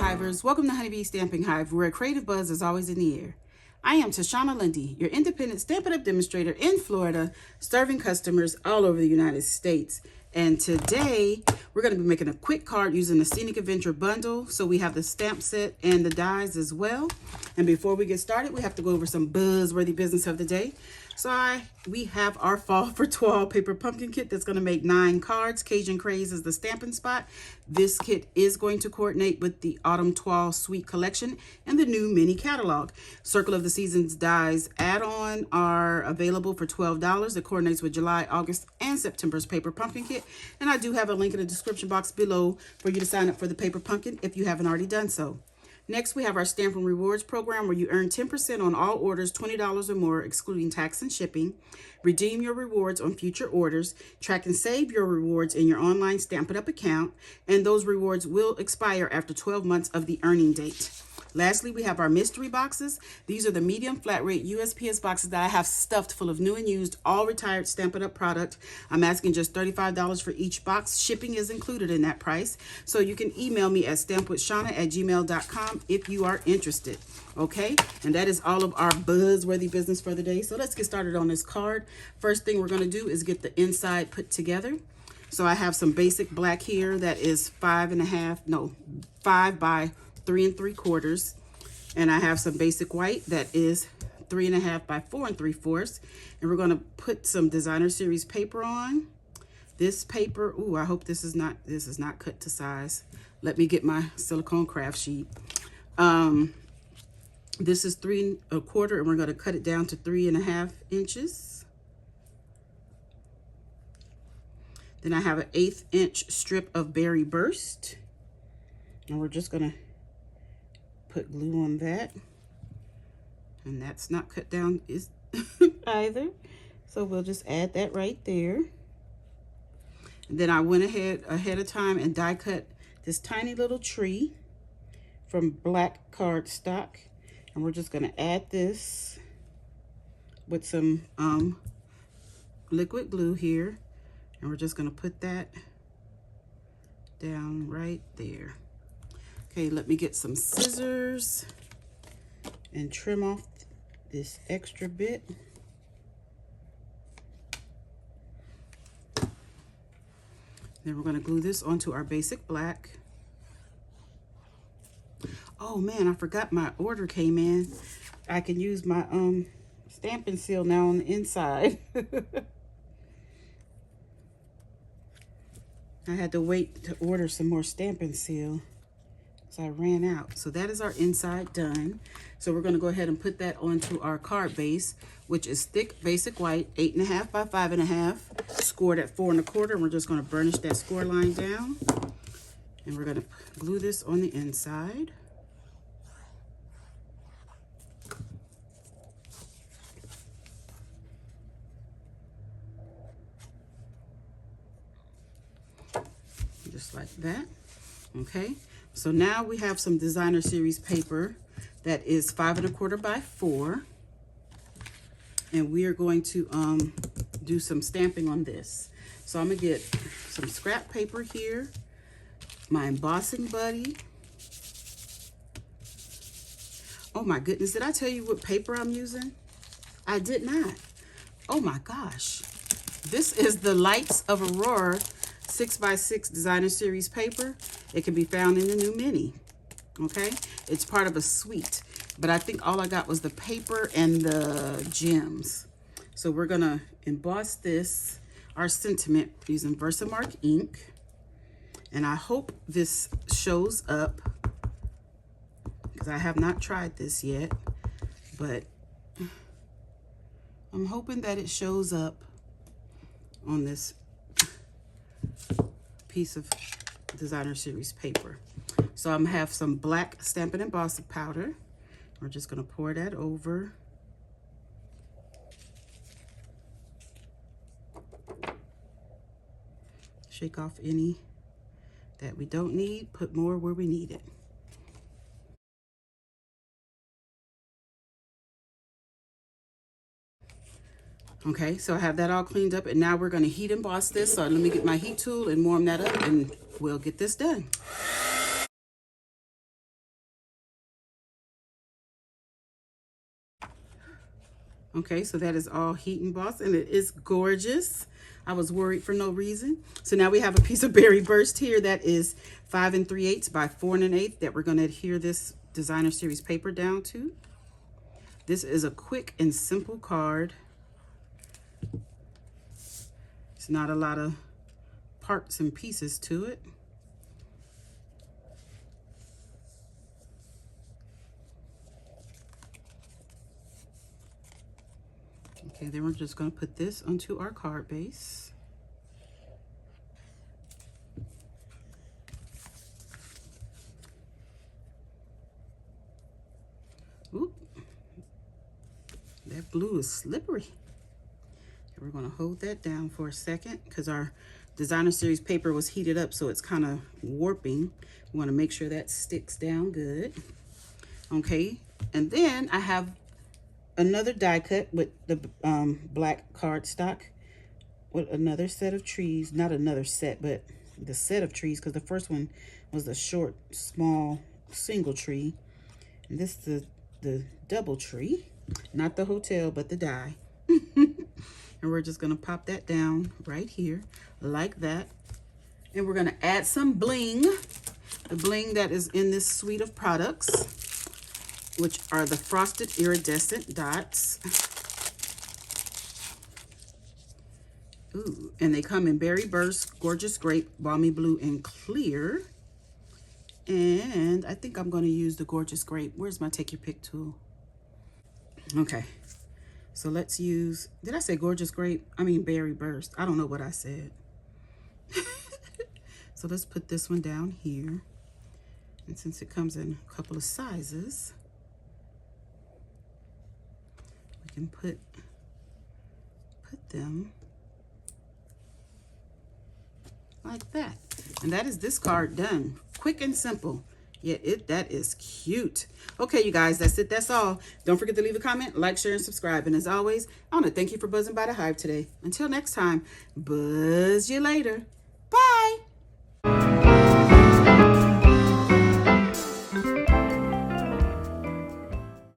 Hivers, welcome to Honeybee Stamping Hive, where a creative buzz is always in the air. I am Tashana Lundy, your independent Stampin' Up demonstrator in Florida, serving customers all over the United States. And today, we're going to be making a quick card using the Scenic Adventure Bundle. So we have the stamp set and the dies as well. And before we get started, we have to go over some buzzworthy business of the day. So we have our Fall for 12 paper pumpkin kit that's going to make 9 cards. Cajun Craze is the stamping spot. This kit is going to coordinate with the Autumn 12 Sweet Collection and the new mini catalog. Circle of the Seasons dies add-on are available for $12. It coordinates with July, August, and September's paper pumpkin kit. And I do have a link in the description box below for you to sign up for the paper pumpkin if you haven't already done so. Next, we have our Stampin' Rewards program where you earn 10% on all orders $20 or more, excluding tax and shipping. Redeem your rewards on future orders. Track and save your rewards in your online Stampin' Up account. And those rewards will expire after 12 months of the earning date. Lastly, we have our mystery boxes. These are the medium flat rate USPS boxes that I have stuffed full of new and used, all retired Stampin' Up product. I'm asking just $35 for each box. Shipping is included in that price. So you can email me at stampwithshana@gmail.com if you are interested. Okay, and that is all of our buzzworthy business for the day. So let's get started on this card. First thing we're going to do is get the inside put together. So I have some basic black here that is 5 by 3 3/4, and I have some basic white that is 3 1/2 by 4 3/4, and we're going to put some designer series paper on. This paper, ooh, I hope this is not cut to size. Let me get my silicone craft sheet. This is 3 1/4, and we're going to cut it down to 3 1/2 inches. Then I have an 1/8 inch strip of Berry Burst, and we're just going to put glue on that, and that's not cut down is either, so we'll just add that right there. And then I went ahead of time and die cut this tiny little tree from black cardstock, and we're just going to add this with some liquid glue here, and we're just going to put that down right there. Okay, let me get some scissors and trim off this extra bit. Then we're going to glue this onto our basic black. Oh man, I forgot my order came in. I can use my stamping seal now on the inside. I had to wait to order some more stamping seal. So I ran out. So that is our inside done. So we're going to go ahead and put that onto our card base, which is thick basic white, 8 1/2 by 5 1/2, scored at 4 1/4. And we're just going to burnish that score line down. And we're going to glue this on the inside. Just like that. Okay. So now we have some designer series paper that is 5 1/4 by 4, and we are going to do some stamping on this. So I'm gonna get some scrap paper here, my embossing buddy. Oh my goodness, did I tell you what paper I'm using? I did not. Oh my gosh, this is the Lights of Aurora 6x6 designer series paper. It can be found in the new mini. Okay, it's part of a suite, but I think all I got was the paper and the gems. So we're gonna emboss this, our sentiment, using Versamark ink, and I hope this shows up because I have not tried this yet, but I'm hoping that it shows up on this piece of designer series paper. So I'm gonna have some black Stampin' Embossing powder. We're just gonna pour that over. Shake off any that we don't need, put more where we need it. Okay, so I have that all cleaned up, and now we're gonna heat emboss this. So let me get my heat tool and warm that up, and we'll get this done. Okay, so that is all heat embossed, and it is gorgeous. I was worried for no reason. So now we have a piece of Berry Burst here that is 5 3/8 by 4 1/8 that we're going to adhere this designer series paper down to. This is a quick and simple card. It's not a lot of parts and pieces to it. Okay, then we're just going to put this onto our card base. Oop. That blue is slippery. And we're going to hold that down for a second because our designer series paper was heated up, so it's kind of warping. We want to make sure that sticks down good. Okay, and then I have another die cut with the black cardstock with another set of trees. Not another set, but the set of trees, because the first one was the short, small, single tree. And this is the double tree. Not the hotel, but the die. And we're just going to pop that down right here like that. And we're going to add some bling. The bling that is in this suite of products, which are the frosted iridescent dots. Ooh, and they come in Berry Burst, Gorgeous Grape, Balmy Blue, and Clear. And I think I'm going to use the Gorgeous Grape. Where's my Take Your Pick tool? Okay, so let's use, did I say Gorgeous Grape? I mean Berry Burst. I don't know what I said. So let's put this one down here. And since it comes in a couple of sizes, we can put them like that. And that is this card done. Quick and simple. Yeah, that is cute. Okay, you guys, that's it. That's all. Don't forget to leave a comment, like, share, and subscribe. And as always, I want to thank you for buzzing by the Hive today. Until next time, buzz you later. Bye.